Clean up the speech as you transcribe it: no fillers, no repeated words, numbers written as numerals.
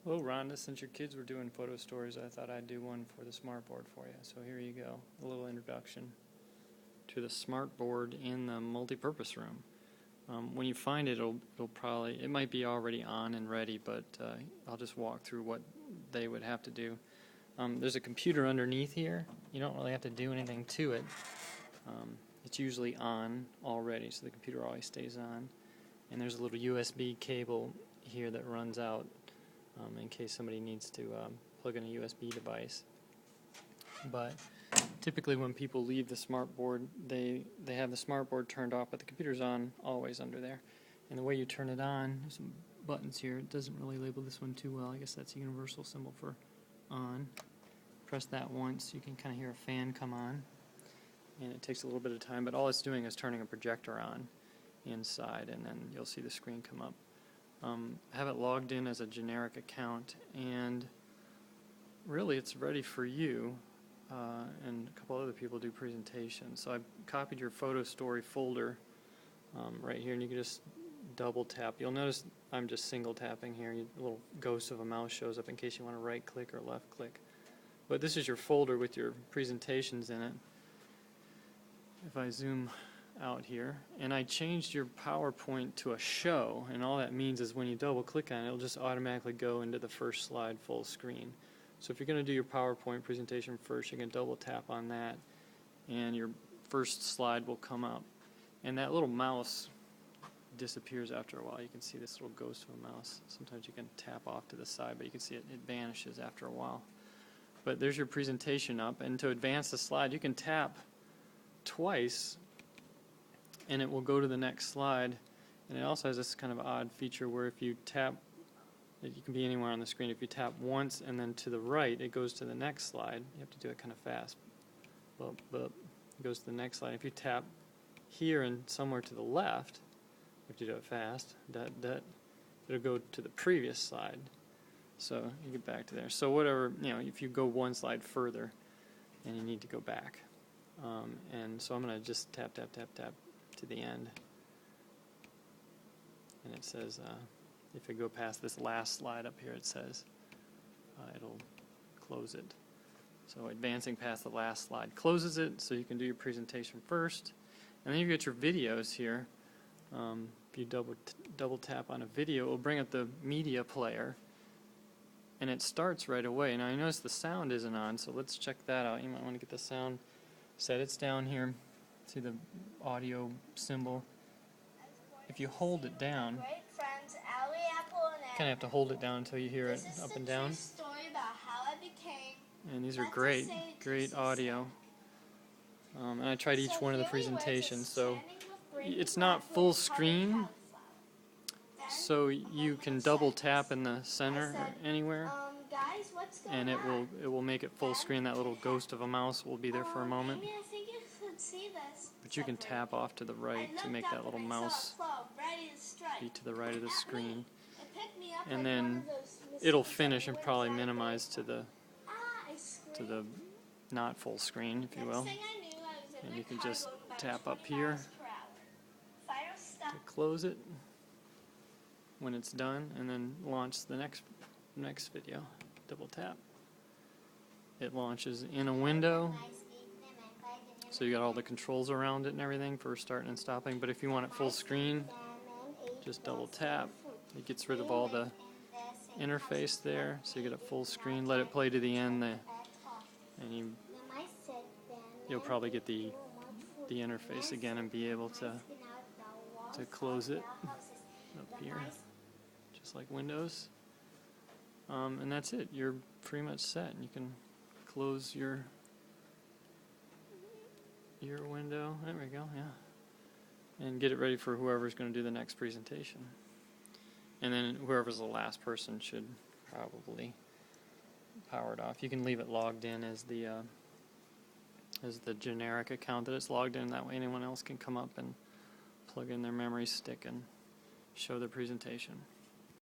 Hello Rhonda, since your kids were doing photo stories, I thought I'd do one for the Smartboard for you. So here you go, a little introduction to the Smartboard in the multipurpose room. When you find it, it might be already on and ready, but I'll just walk through what they would have to do. There's a computer underneath here. You don't really have to do anything to it. It's usually on already, so the computer always stays on. And there's a little USB cable here that runs out in case somebody needs to plug in a USB device. But typically when people leave the Smartboard, they have the Smartboard turned off, but the computer's on always under there. And the way you turn it on, there's some buttons here. It doesn't really label this one too well. I guess that's a universal symbol for on. Press that once, you can kind of hear a fan come on. And it takes a little bit of time, but all it's doing is turning a projector on inside, and then you'll see the screen come up. Have it logged in as a generic account, and really it's ready for you, and a couple other people do presentations. So I copied your photo story folder right here, and you can just double tap. You'll notice I'm just single tapping here. A little ghost of a mouse shows up in case you want to right click or left click. But this is your folder with your presentations in it. If I zoom out here, and I changed your PowerPoint to a show, and all that means is when you double click on it, it'll just automatically go into the first slide full screen. So if you're going to do your PowerPoint presentation first, you can double tap on that and your first slide will come up, and that little mouse disappears after a while. You can see this little ghost of a mouse. Sometimes you can tap off to the side, but you can see it vanishes after a while. But there's your presentation up, and to advance the slide you can tap twice and it will go to the next slide. And it also has this kind of odd feature where if you tap, you can be anywhere on the screen. If you tap once and then to the right, it goes to the next slide. You have to do it kind of fast. Boop, boop. It goes to the next slide. If you tap here and somewhere to the left, you have to do it fast, it'll go to the previous slide. So you get back to there. So whatever, if you go one slide further and you need to go back. And so I'm going to just tap, tap, tap, tap to the end. And it says, if I go past this last slide up here, it says it'll close it. So advancing past the last slide closes it, so you can do your presentation first. And then you get your videos here. If you double tap on a video, it will bring up the media player. And it starts right away. Now I notice the sound isn't on, so let's check that out. You might want to get the sound set. It's down here. See the audio symbol. If you hold it down, kind of have to hold it down until you hear it up and down. And these are great audio. And I tried each one of the presentations, so it's not full screen, so you can double tap in the center or anywhere, and it will make it full screen. That little ghost of a mouse will be there for a moment. But you can tap off to the right to make that little mouse be to the right of the screen. And then it'll finish and probably minimize to the not full screen, if you will. And you can just tap up here to close it when it's done, and then launch the next video. Double tap. It launches in a window. So you got all the controls around it and everything for starting and stopping. But if you want it full screen, just double tap. It gets rid of all the interface there, so you get it full screen. Let it play to the end, and you'll probably get the interface again and be able to close it up here, just like Windows. And that's it. You're pretty much set. You can close your window. There we go, yeah. And get it ready for whoever's going to do the next presentation. And then whoever's the last person should probably power it off. You can leave it logged in as the generic account that it's logged in. That way anyone else can come up and plug in their memory stick and show the presentation.